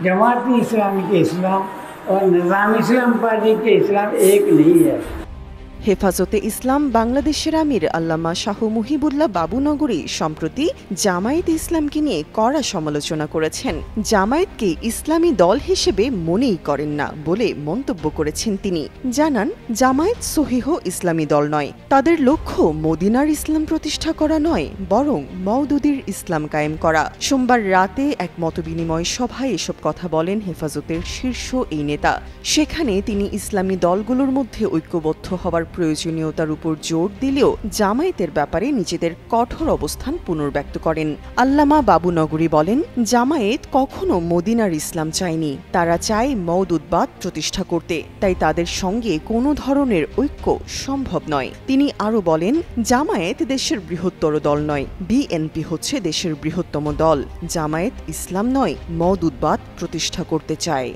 जमात इस्लामी के इस्लाम और निज़ाम इस्लाम पार्टी के इस्लाम एक नहीं है। হেফাজতে ইসলাম বাংলাদেশের আমির আল্লামা শাহ মুহিবুল্লাহ বাবুনগরী সম্প্রতি জামায়াত ইসলামকে নিয়ে কড়া সমালোচনা করেছেন। জামায়াতকে ইসলামী দল হিসেবে মনেই করেন না বলে মন্তব্য করেছেন তিনি। জানান, জামায়াত সহিহ ইসলামী দল নয়, তাদের লক্ষ্য মদিনার ইসলাম প্রতিষ্ঠা করা নয়, বরং মওদুদির ইসলাম কায়েম করা। সোমবার রাতে এক মতবিনিময় সভায় এসব কথা বলেন হেফাজতের শীর্ষ এই নেতা। সেখানে তিনি ইসলামী দলগুলোর মধ্যে ঐক্যবদ্ধ হবার প্রয়োজনীয়তার উপর জোর দিলেও জামায়াতের ব্যাপারে নিজেদের কঠোর অবস্থান পুনর্ব্যক্ত করেন। আল্লামা বাবুনগরী বলেন, জামায়াত কখনো মদিনার ইসলাম চায়নি, তারা চায় মওদুদবাদ প্রতিষ্ঠা করতে, তাই তাদের সঙ্গে কোনো ধরনের ঐক্য সম্ভব নয়। তিনি আরও বলেন, জামায়াত দেশের বৃহত্তর দল নয়, বিএনপি হচ্ছে দেশের বৃহত্তম দল। জামায়াত ইসলাম নয়, মওদুদবাদ প্রতিষ্ঠা করতে চায়।